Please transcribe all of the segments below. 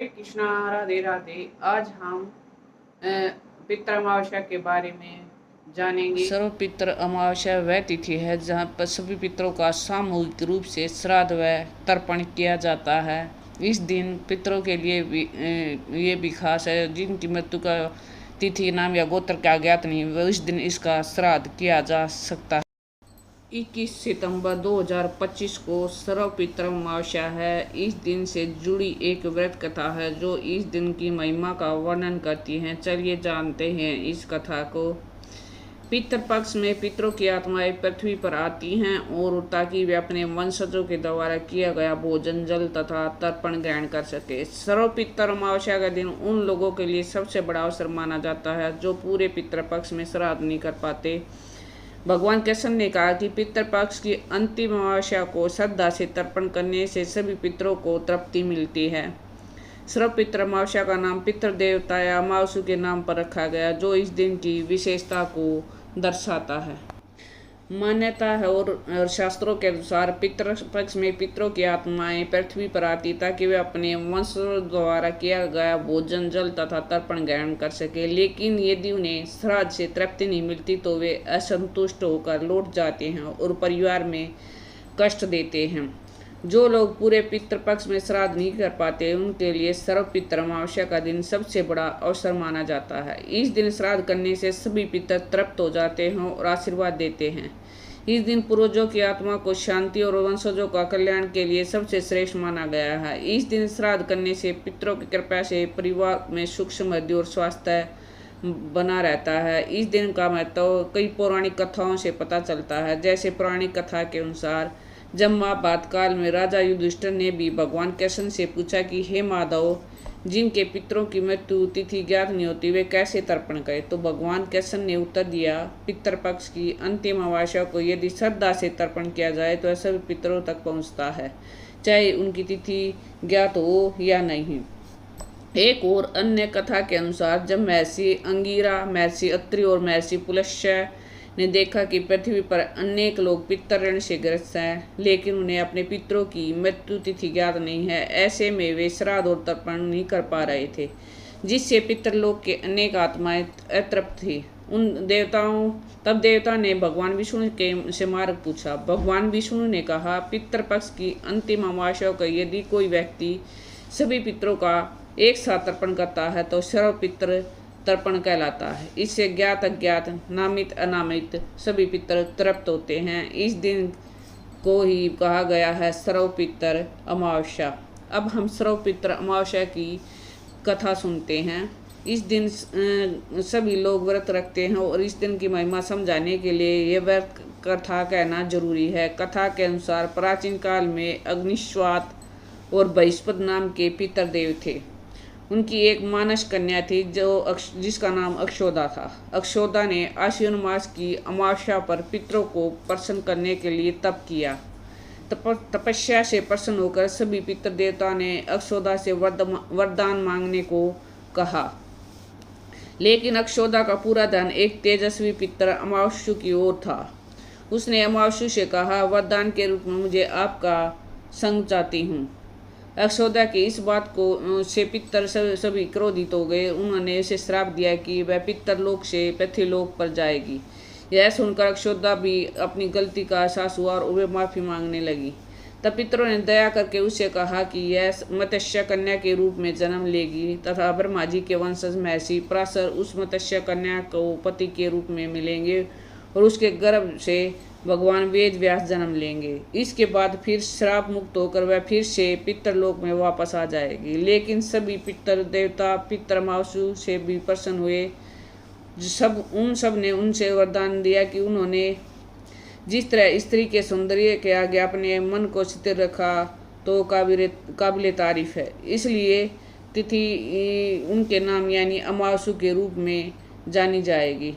हरे कृष्णा, राधे राधे। आज हम अ, पितृ अमावस्या के बारे में जानेंगे। सर्व पितृ अमावस्या वह तिथि है जहाँ पर सभी पितरों का सामूहिक रूप से श्राद्ध व तर्पण किया जाता है। इस दिन पितरों के लिए ये भी खास है जिनकी मृत्यु का तिथि नाम या गोत्र का ज्ञात नहीं, वह इस दिन इसका श्राद्ध किया जा सकता है। 21 सितंबर 2025 को सर्व पितृ अमावस्या है। इस दिन से जुड़ी एक व्रत कथा है जो इस दिन की महिमा का वर्णन करती है। चलिए जानते हैं इस कथा को। पितृपक्ष में पितरों की आत्माएं पृथ्वी पर आती हैं और ताकि वे अपने वंशजों के द्वारा किया गया भोजन, जल तथा तर्पण ग्रहण कर सके। सर्व पितृ अमावस्या का दिन उन लोगों के लिए सबसे बड़ा अवसर माना जाता है जो पूरे पितृपक्ष में श्राद्ध नहीं कर पाते। भगवान कृष्ण ने कहा कि पितृपक्ष की अंतिम अमावस्या को श्रद्धा से तर्पण करने से सभी पितरों को तृप्ति मिलती है। सर्व पितृ अमावस्या का नाम पितृ देवता या अमावस्या के नाम पर रखा गया जो इस दिन की विशेषता को दर्शाता है। मान्यता है और शास्त्रों के अनुसार पितृ पक्ष में पितरों की आत्माएं पृथ्वी पर आती ताकि वे अपने वंश द्वारा किया गया भोजन, जल तथा तर्पण ग्रहण कर सके। लेकिन यदि उन्हें श्राद्ध से तृप्ति नहीं मिलती तो वे असंतुष्ट होकर लौट जाते हैं और परिवार में कष्ट देते हैं। जो लोग पूरे पितृपक्ष में श्राद्ध नहीं कर पाते उनके लिए सर्व पितृ अमावस्या का दिन सबसे बड़ा अवसर माना जाता है। इस दिन श्राद्ध करने से सभी पितर तृप्त हो जाते हैं और आशीर्वाद देते हैं। इस दिन पूर्वजों की आत्मा को शांति और वंशजों का कल्याण के लिए सबसे श्रेष्ठ माना गया है। इस दिन श्राद्ध करने से पितरों की कृपा से परिवार में सुख समृद्धि और स्वास्थ्य बना रहता है। इस दिन का महत्व कई पौराणिक कथाओं से पता चलता है। जैसे पौराणिक कथा के अनुसार जब महाभारत काल में राजा युधिष्ठिर ने भी भगवान कृष्ण से पूछा कि हे माधव, जिनके पितरों की मृत्यु तिथि ज्ञात नहीं होती वे कैसे तर्पण करें, तो भगवान कृष्ण ने उत्तर दिया, पितृपक्ष की अंतिम अमावस्या को यदि श्रद्धा से तर्पण किया जाए तो सभी पितरों तक पहुंचता है, चाहे उनकी तिथि ज्ञात हो या नहीं। एक और अन्य कथा के अनुसार जब महर्षि अंगिरा, महर्षि अत्रि और महर्षि पुलस्त्य ने देखा कि पृथ्वी पर अनेक लोग पितृ ऋण से ग्रस्त हैं लेकिन उन्हें अपने पितरों की मृत्यु तिथि ज्ञात नहीं है, ऐसे में वे श्राद्ध और तर्पण नहीं कर पा रहे थे, जिससे पितृलोक के अनेक आत्माएं अतृप्त थी। तब देवता ने भगवान विष्णु के से मार्ग पूछा। भगवान विष्णु ने कहा, पितृपक्ष की अंतिम अमावस्या को यदि कोई व्यक्ति सभी पितरों का एक साथ तर्पण करता है तो सर्व पितृ तर्पण कहलाता है। इससे ज्ञात अज्ञात, नामित अनामित सभी पितर तृप्त होते हैं। इस दिन को ही कहा गया है सर्व पितर अमावस्या। अब हम सर्व पितर अमावस्या की कथा सुनते हैं। इस दिन सभी लोग व्रत रखते हैं और इस दिन की महिमा समझाने के लिए ये व्रत कथा कहना जरूरी है। कथा के अनुसार प्राचीन काल में अग्निश्वात और बृहस्पति नाम के पितरदेव थे। उनकी एक मानस कन्या थी जिसका नाम अक्षोदा था। अक्षोदा ने आश्विन मास की अमावस्या पर पितरों को प्रसन्न करने के लिए तप किया। तपस्या से प्रसन्न होकर सभी पितर देवता ने अक्षोदा से वरदान मांगने को कहा, लेकिन अक्षोदा का पूरा ध्यान एक तेजस्वी पितर अमावस्या की ओर था। उसने अमावस्या से कहा, वरदान के रूप में मुझे आपका संग चाहती हूँ। अक्षोदा की इस बात को से पितर सभी क्रोधित हो गए। उन्होंने उसे श्राप दिया कि वह पितरलोक से पृथ्वीलोक पर जाएगी। यह सुनकर अक्षोदा भी अपनी गलती का एहसास हुआ और वे माफ़ी मांगने लगी। तब पितरों ने दया करके उससे कहा कि यह मत्स्य कन्या के रूप में जन्म लेगी तथा ब्रह्मा जी के वंशज महर्षि पराशर उस मत्स्य कन्या को पति के रूप में मिलेंगे और उसके गर्भ से भगवान वेद व्यास जन्म लेंगे। इसके बाद फिर श्राप मुक्त होकर वह फिर से पितरलोक में वापस आ जाएगी। लेकिन सभी पितर देवता पितर अमावस्या से भी प्रसन्न हुए। उन सब ने उनसे वरदान दिया कि उन्होंने जिस तरह स्त्री के सौंदर्य के आगे अपने मन को स्थिर रखा तो काबिल तारीफ है। इसलिए तिथि उनके नाम यानी अमावस्या के रूप में जानी जाएगी।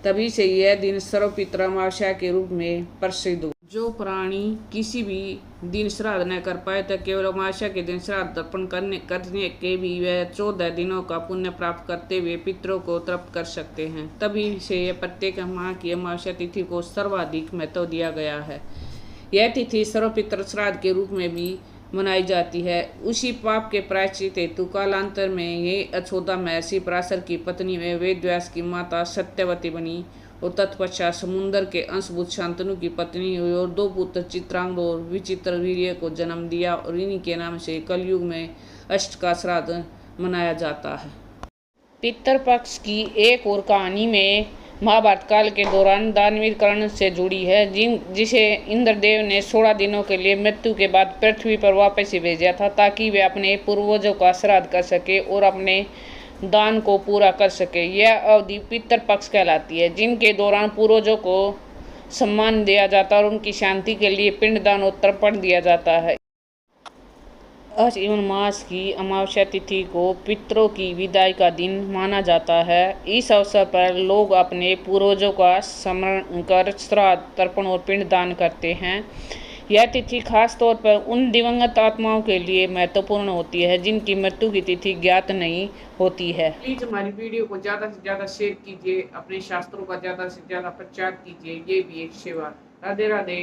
तभी से यह दिन सर्व पितृ अमावस्या के रूप में प्रसिद्ध हो। जो प्राणी किसी भी दिन श्राद्ध न कर पाए तो केवल अमावस्या के दिन श्राद्ध तर्पण करने के भी वह 14 दिनों का पुण्य प्राप्त करते हुए पितरों को तृप्त कर सकते हैं। तभी से यह प्रत्येक माह की अमावस्या तिथि को सर्वाधिक महत्व दिया गया है। यह तिथि सर्व पितृ श्राद्ध के रूप में भी मनाई जाती है। उसी पाप के प्रायश्चित हेतु कालांतर में ये अछोदा महर्षि पराशर की पत्नी व वेदव्यास की माता सत्यवती बनी और तत्पश्चात समुद्र के अंशभूत शांतनु की पत्नी हुई और 2 पुत्र चित्रांगद और विचित्र वीर्य को जन्म दिया और इन्हीं के नाम से कलयुग में अष्ट का श्राद्ध मनाया जाता है। पितृपक्ष की एक और कहानी में महाभारत काल के दौरान दानवीकरण से जुड़ी है, जिसे इंद्रदेव ने 16 दिनों के लिए मृत्यु के बाद पृथ्वी पर वापस ही भेजा था ताकि वे अपने पूर्वजों का श्राद्ध कर सके और अपने दान को पूरा कर सके। यह अवधि पितृपक्ष कहलाती है, जिनके दौरान पूर्वजों को सम्मान दिया जाता है और उनकी शांति के लिए पिंडदान और तर्पण दिया जाता है। आश्विन मास की अमावस्या तिथि को पितरों की विदाई का दिन माना जाता है। इस अवसर पर लोग अपने पूर्वजों का स्मरण कर श्राद्ध, तर्पण और पिंडदान करते हैं। यह तिथि खास तौर पर उन दिवंगत आत्माओं के लिए महत्वपूर्ण होती है जिनकी मृत्यु की तिथि ज्ञात नहीं होती है। प्लीज हमारी वीडियो को ज़्यादा से ज़्यादा शेयर कीजिए, अपने शास्त्रों का ज़्यादा से ज़्यादा प्रचार कीजिए, ये भी एक सेवा। राधे राधे।